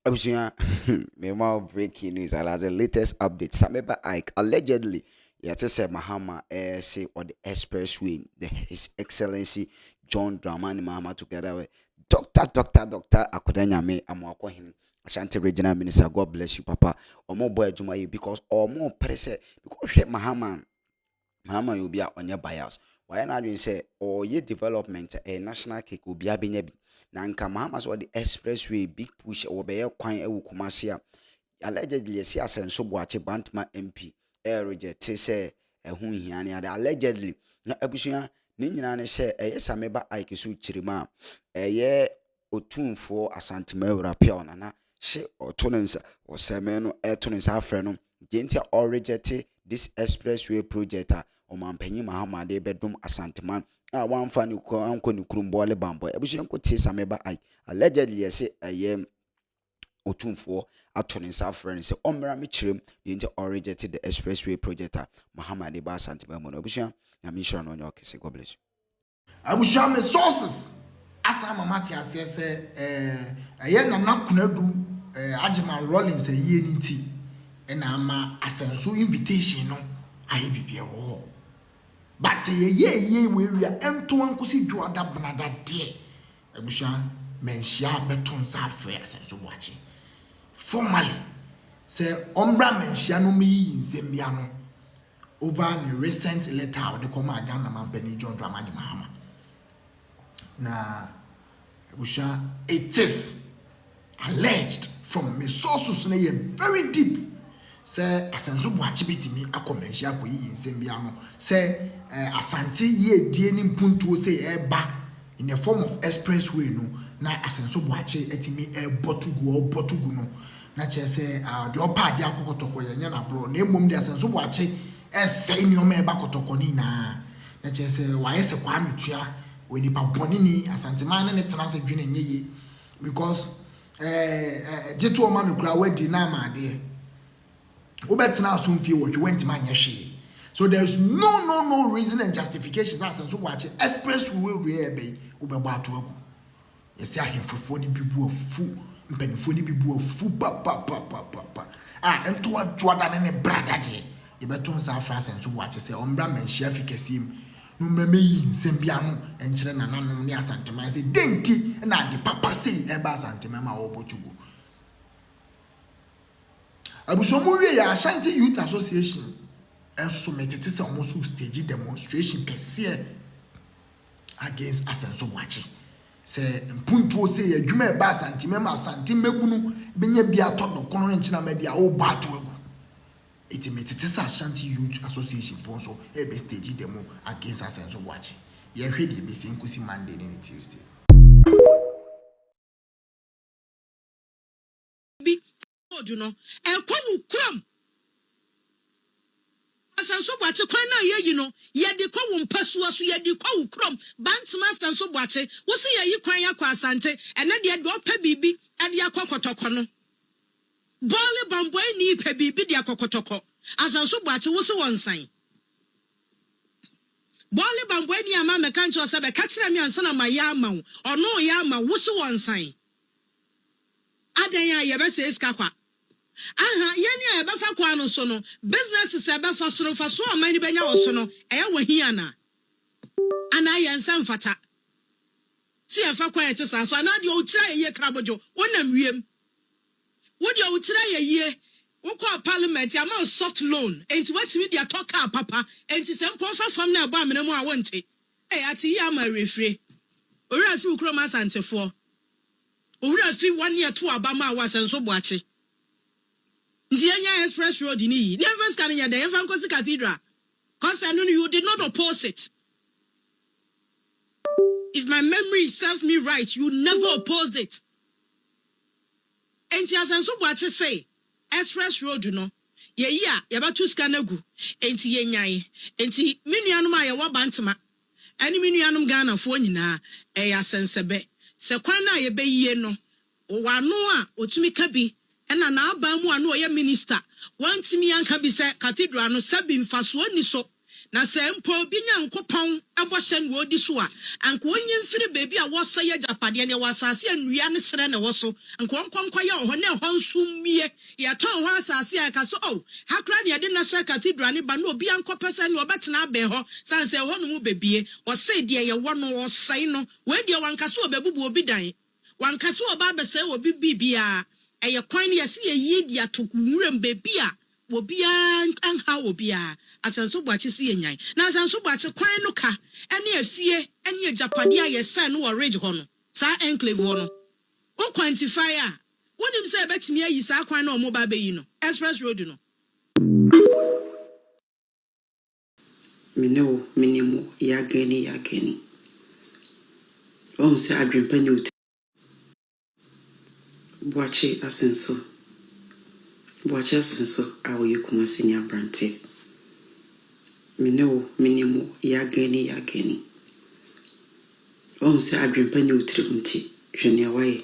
Abusia, meanwhile breaking news and as the latest update, Sameba Ike allegedly, yet say Mahama say on the expressway, His Excellency John Dramani Mahama together with Doctor Akudanya me Amwako him Ashanti Regional Minister. God bless you, Papa. Or more boy Juma because or more pressure because Mahama will be on your bias. Why not you say or ye development a national cake will be a binyabi. Na nka Mahama so the expressway big push or be kwan e wo Kumasi a allegedly si Asenso Boakye Bantama MP reject say ho hia ne allegedly na abusua ne nyina ne say Sameba Ike so chirima Otumfuo Asante mawura pia ona na hye otonensa o seme no etonensa afre no gentia all reject this expressway project a omampanyi Mahama de bedum Asanteman a one fan ko anko ni kurumbole bambo ebusu nko tie Sameba ai allegedly say Otumfuo atoninsa friend say omra me chirem de nti originated the expressway project a Mahama de ba Asanteman mo ebusu na me sure no nyo kese. God bless you. Abusha me sources asa mama ti ase say eye na nakunadu Ajiman Rollins ye ni ti na ama Asenso invitation no aye bibia wo. But say ye we ento ankosi dwoada bonada de abusha menhia beton sa afre Asenso Boakye formally say ombra menhia no me nzembia no over the recent letter of the Koma Ghana Mampeni John Dramani Mahama. Na abusha it is alleged from me sources na very deep say Asenso Boakye betimi akomenhia koyi nsembia no say Asante ye die ni mpuntuo say eba in the form of expressway no na Asenso Boakye etimi botugu no na che say the opa de akokotoko ye na bro na emom de Asenso Boakye say ni o me eba kotoko ni na che say wa ye se kwa metua we nipa bonini Asante man ne tena se dwene nyeye because jetu o ma me kura wadi na ma de obetena asumfie wo went man ye. So there's no reason and justifications as Asenso Boakye express we be ubebo ato agu. Yes ahemfofo ni bibu afu mpanifo ni bibu afu pa ento adwoada ne brada de ye beto nsa afra Asenso Boakye say ombra manhia fi Kesi no memeyi nsembia no enkyere nananom ne Asanteman say denti na de papa say eba Asanteman ma wo botugu. Abusomu wie ya Ashanti Youth Association and so metete say almost stage demonstration kese against Asenso Boakye. Say mpuntuo say adwuma e ba Asanteman ma Asante mebunu benya bia todo kono nkyina ma bia wo ba to agu. It metete say Ashanti Youth Association for so e be stage demo against Asenso Boakye. Ye hwe de be say nkusi Monday ne Tuesday. Bi odu no e kwa mu kram Asenso Boakye kwan na ye no ye de kwa wo mpasua so ye de kwa wo krom Bantama Asenso Boakye wo se ye yi kwan yakwa Asante ene de do pa bibi e de akokotoko no bole bamboy ni pa bibi de akokotoko Asenso Boakye wo se wonsan bole bamboy ni ama meka ncho se be ka kire me ansa na ma ya ama wo ono ya ama wo se wonsan adan ya ye be se iska kwa aha yeni a ebefa kwa no so no business se ebefa so no fa so amani benya wo so no eya wahia na ana yensa mfata ti efa kwa yete sa so ana de o tira ye krabojo wonam wiem wo de o tira ye wo kwa parliament ya ma soft loan enti watimi dia toka papa enti se mpo fa fam na eba amene mu a wonte ati ya ma refre owura fi Akroma Asantefo owura fi 1 year to abama wa Asenso Boakye Ndianya Express Road ni never scanning ya the Evankosi Cathedral. Cause I know you did not oppose it. If my memory serves me right, you never opposed it. Enti Asenso Boakye say Express Road no. Ye ba tu scanagu. Enti ye nyai. Enti minuanum a ye wa Bantama. Ani minuanum Ghana fo nyina e asensebe. Se kwan na ye be yie no. O wano a otumi ka bi ena na aba mu anu oye minister wantimi anka bi se cathedral no sabi mfaso ani so na se mpo bi nyankopon abɔhyɛ no odi so a anko onye mfiri beebi a wɔsɔ yɛ japade ne wasase anua ne sere ne wɔso anko nkonkɔ yɛ ɔhɔ ne hɔ nsumie yɛtɔn hɔ asase a ka so hakra ne yɛde national cathedral ne ba no obi ankɔpɛ sɛ ne ɔbɛtena abɛn hɔ sanse hɔ no mu bebie ɔsɛ deɛ yɛwɔ no ɔsɛe no we deɛ wankaso obebubu obi dan wankaso oba abɛsɛ obi bibia ɛyɛ kwan ne yɛse yɛyie dia tokunwuram beebi a obia anha obia Asenso Boakye si yenyan na Asenso Boakye kwan no ka ene afie ene ajapade a yesa no ridge ho no sa enclave ho no o quantify a wonim say betimi ayi sa kwan na omo ba beyi no express road no minimo ya gani say adwempa ni uti Boakye Asenso awoye kuma senior brante minimo ya gani say adwempa ni utri unti hwene awaye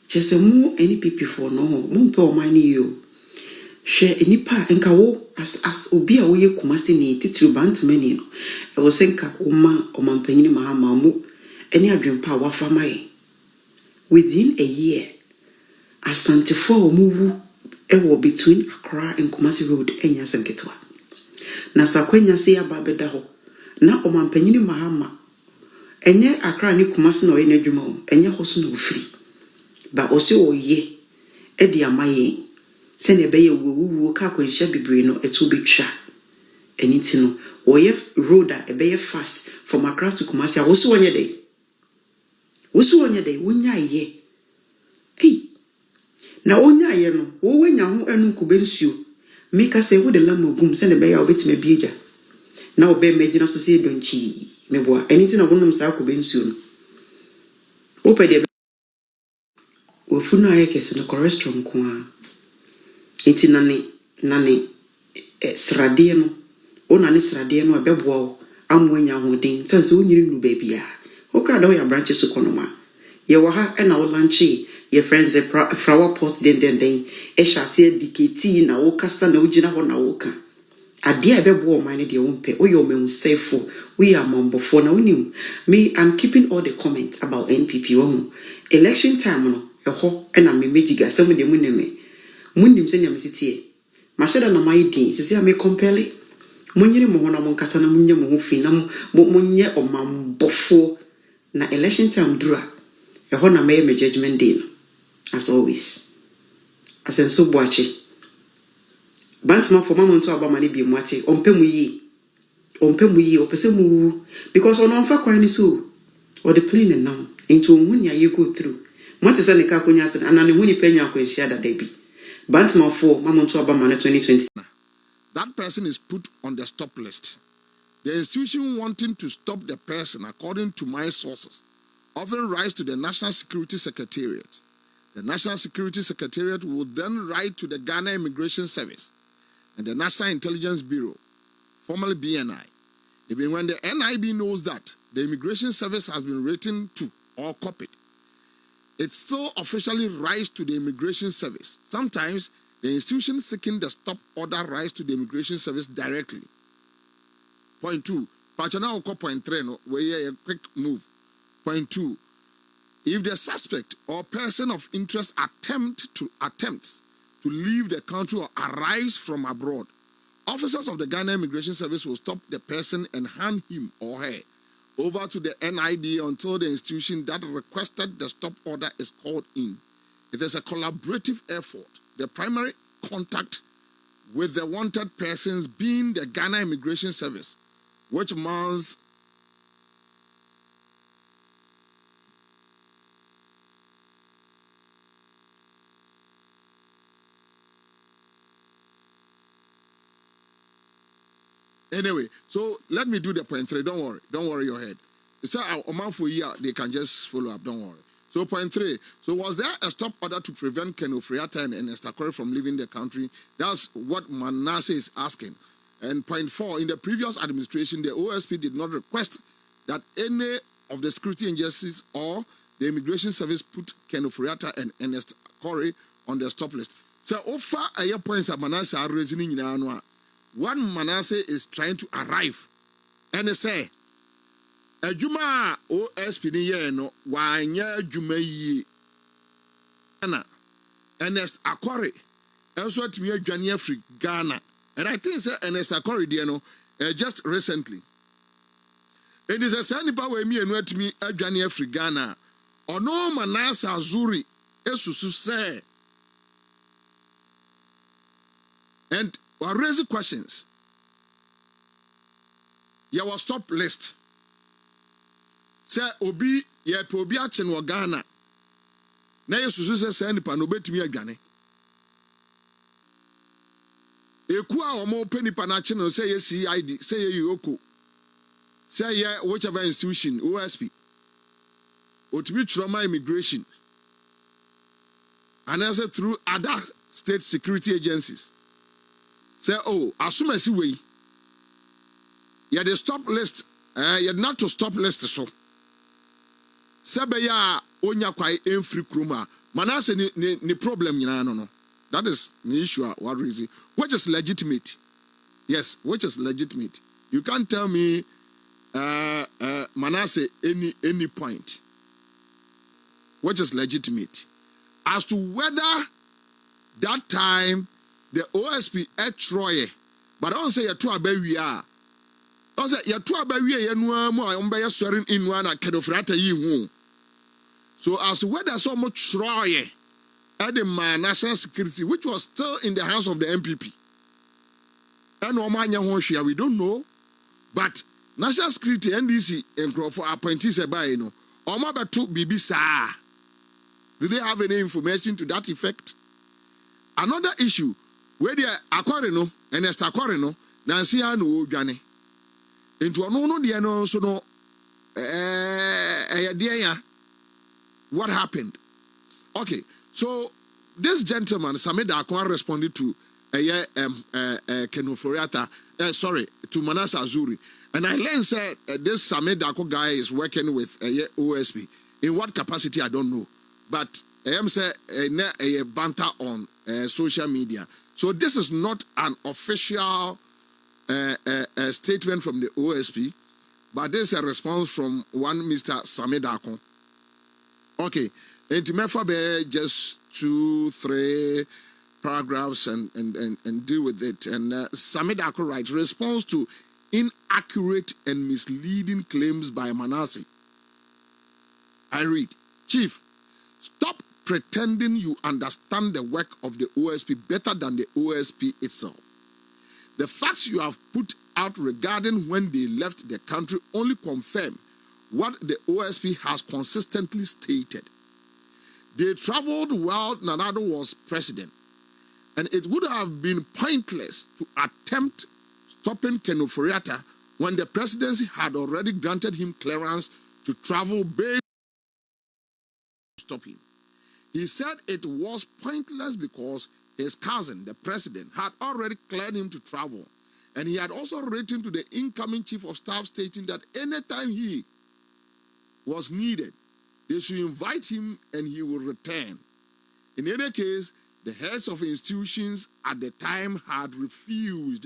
chese mu NPP for no mu mpe o mani yo hwe enipa enka wo as obi a woye kuma seni titiri bantmani no e wo senka o mampanyini mahama mu eni adwempa wafa mai within a year Ashanti for muwu ewo between Akroma and Kumasi Road enya senketwa na sakwenya se ababeda ho na omampanyini mahama enye Akroma ni Kumasi na oyena adwuma o enye hoso na ofiri ba ose oye edi amaye se ne beye wuwu ka kwanhya bibre no etu betwa eniti no oye road a ebeye fast from Akroma to Kumasi a woso onye dey wonya ye na onya ye no wo wanya ho anu kubensuo meka se wo de lam gum se ne be ya obetima bieja na obe megina so se donchi meboa eniti na wonum sa kubensuo no opede ofu na aye kese no cholesterol ko a enti nane srade no ona ne srade no abeboa wo amwanya ho den sense wonyiri nu ba bia o ka da wo ya branch so konoma ye wo ha e na wo lanchi your friends a flower pot den e shase diketi na wo kasta na ugina ho na wo ka ade a bebo o man de wo mpe o yo me safo we are mambofo na unim me I'm keeping all the comments about NPP wo election time no e ho e na me mejiga sem de muneme munim se nyam sitie ma sheda na mai din se se me compele munyiri mo ho na mo kasa na munye mo ho fi na munye o mambofo na election time dura e ho na me judgment day no. As always, Asenso Boakye. Bantama for mama to abama ne bi mwate. Ompemu yi, opese mu because ono onfa kwan ni so. Or the plane and now into munya you go through. Mwate sa ne ka konya asen anane huni penya akwanhia da da bi. Bantama for mama to abama ne 2020. That person is put on the stop list. The institution wanting to stop the person, according to my sources, often writes to the National Security Secretariat. The National Security Secretariat will then write to the Ghana Immigration Service and the National Intelligence Bureau, formerly BNI. Even when the NIB knows that the Immigration Service has been written to or copied, it still officially writes to the Immigration Service. Sometimes the institution seeking the stop order writes to the Immigration Service directly. Point 2. Point 3. A quick move. Point 2. If the suspect or person of interest attempts to leave the country or arrives from abroad, officers of the Ghana Immigration Service will stop the person and hand him or her over to the NIB until the institution that requested the stop order is called in. It is a collaborative effort. The primary contact with the wanted persons being the Ghana Immigration Service, which means anyway, so let me do the point 3. Don't worry your head. It's a month for a year, they can just follow up, don't worry. So point 3. So was there a stop order to prevent Ken Ofori-Atta and Esther Corey from leaving the country? That's what Manasseh is asking. And point 4, in the previous administration, the OSP did not request that any of the security agencies or the Immigration Service put Ken Ofori-Atta and Esther Corey on the stop list. So offer a points that Manasseh are raising in January. what Manasseh is trying to arrive. And say, a Juma OSP ni ye no, wanya Juma ye. Ernest Akore, also to me a Ghana free Ghana. And I think Ernest Akore, you know, just recently. It is a sandy power me and what me a Ghana free Ghana. Or no Manasseh Azuri, Esusu say. And we raise questions. You will stop list. Say obi ye probi achen wo Ghana. Na Yesusu say nipa no betimi adwane. Eku a omo pe nipa na achen no say ye CID, say ye Yoko. Say ye whichever institution, OSP. Otimi trauma immigration. And also through other state security agencies. Say oh, assume asi way. You the stop list, you not to stop list so. Sebeya onya kwai enfri kroma. Manasseh ni problem nyina no. That is the issue. What reason? Which is legitimate? Yes, which is legitimate. You can't tell me Manasseh any point. Which is legitimate. As to whether that time the OSP at Troy, but I don't say a two we are. I say ya two we are no more umbe swearing in one a kedofrata yi. So as to whether so much Troy at the national security, which was still in the hands of the MPP. And we don't know. But national security NDC and for appointees by you know. Omaba took BB sa. Do they have any information to that effect? Another issue where they are Aquarino and Estaquarino, Nancy no Johnny. Into a no dear no so no dear. What happened? Okay, so this gentleman, Sameda Akwa, responded to Kenu Floriata, to Manasseh Azuri. And I learned that this Sameda Akwa guy is working with OSP. In what capacity, I don't know. But I am say a banter on social media. So this is not an official statement from the OSP, but this is a response from one Mr. Sameda Akwa. Okay, and to me just 2-3 paragraphs and deal with it. And Sameda Akwa writes, response to inaccurate and misleading claims by Manasseh. I read, Chief, stop pretending you understand the work of the OSP better than the OSP itself. The facts you have put out regarding when they left the country only confirm what the OSP has consistently stated. They traveled while Nanado was president, and it would have been pointless to attempt stopping Kenu Floriata when the presidency had already granted him clearance to travel based to stop him. He said it was pointless because his cousin, the president, had already cleared him to travel, and he had also written to the incoming chief of staff stating that anytime he was needed, they should invite him and he will return. In any case, the heads of institutions at the time had refused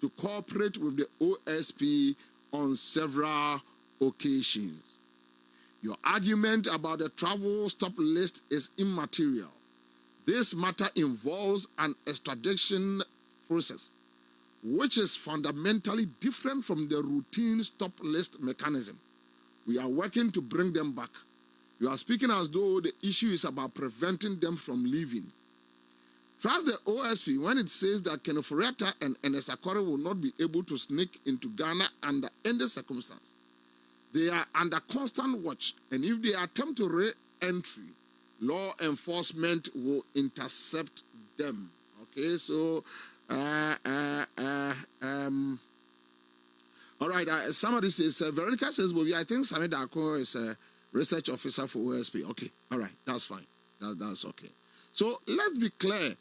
to cooperate with the OSP on several occasions. Your argument about the travel stop list is immaterial. This matter involves an extradition process, which is fundamentally different from the routine stop list mechanism. We are working to bring them back. You are speaking as though the issue is about preventing them from leaving. Trust the OSP when it says that Kenu Floriata and Ernest Akore will not be able to sneak into Ghana under any circumstance. They are under constant watch, and if they attempt to re-entry, law enforcement will intercept them. Okay, so all right, somebody says, Veronica says, well, I think Sameda Akwa is a research officer for OSP. Okay, all right, that's fine. That's okay. So let's be clear.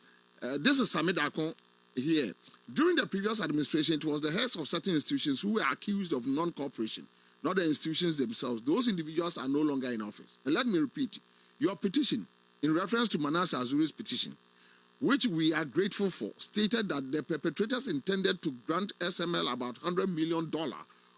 This is Sameda Akwa here. During the previous administration, it was the heads of certain institutions who were accused of non-cooperation, not the institutions themselves. Those individuals are no longer in office. And let me repeat, your petition, in reference to Manasseh Azuri's petition, which we are grateful for, stated that the perpetrators intended to grant SML about $100 million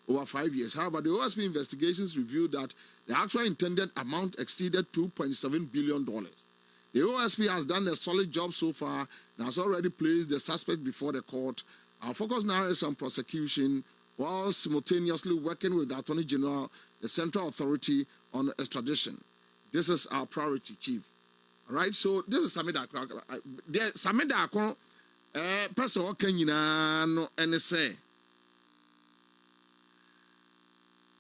over 5 years. However, the OSP investigations revealed that the actual intended amount exceeded $2.7 billion. The OSP has done a solid job so far and has already placed the suspect before the court. Our focus now is on prosecution while simultaneously working with the Attorney General, the Central Authority on extradition. This is our priority, Chief. All right, so this is Samida Akon. Samida Akon, person Kenyina no any say.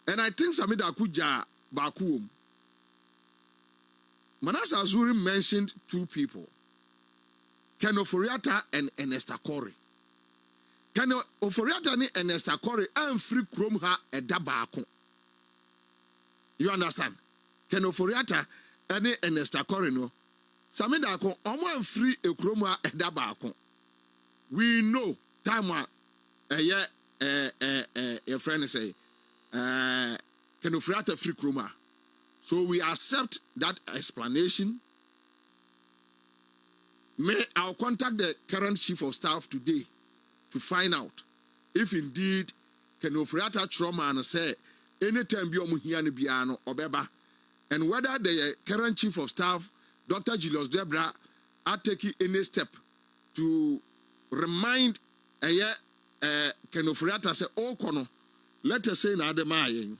And I think Samida Akuja Bakum. Manasa Azuri mentioned two people, Ken Oforiatta and Ernesta Corey. Ken Oforiatta and Ernesta Corey and free Chrome ha a dabako. You understand? Ken Oforiatta and Ernesta Corey no. Samida Akon omo free a Chrome ha a dabako. We know time one your friend say Ken Oforiatta free Chrome ha. So we accept that explanation. I'll contact the current chief of staff today to find out if indeed Ken Oforiatta trauma and say anytime be omuhiani biano obeba, and whether the current chief of staff, Dr. Julius Debra, are taking any step to remind Ken Oforiatta say kono, let us say na ademayen.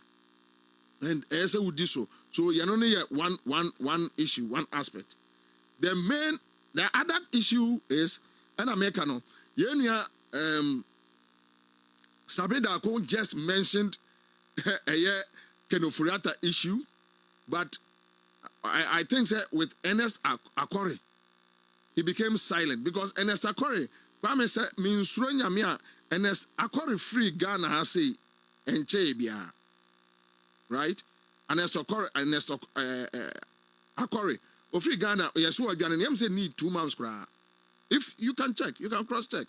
And as I would do so, you only one issue, one aspect. The other issue is, and Americano, Sabeda Akon just mentioned a Ken Oforiatta issue, but I think that with Ernest Akore, he became silent because Ernest Akore, Kwame said, means Ronya Ernest Akore free Ghana has say, and Chebia. Right? Ernest Akore, Ofri Ghana, yes, who are Ghana, say need 2 months. If you can check, you can cross check.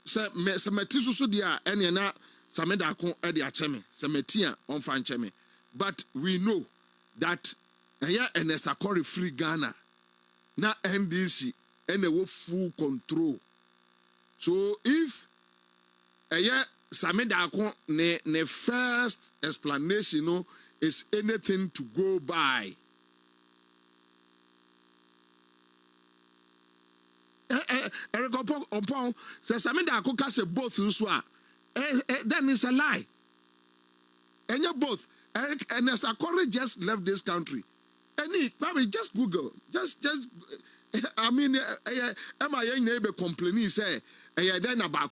Semetisu dia, any na Sameda Akon Edia Cheme, Semetia on Fan Cheme. But we know that Ernest Akore free Ghana, na NDC, and they will full control. So if Sameda Akon ne first explanation is anything to go by. Eric Ompong says Sameda Akon can say both uswa. Then it's a lie. And you both. Eric Ernest Akore just left this country. Probably just Google. Just I mean, am I neighbor complaining say then about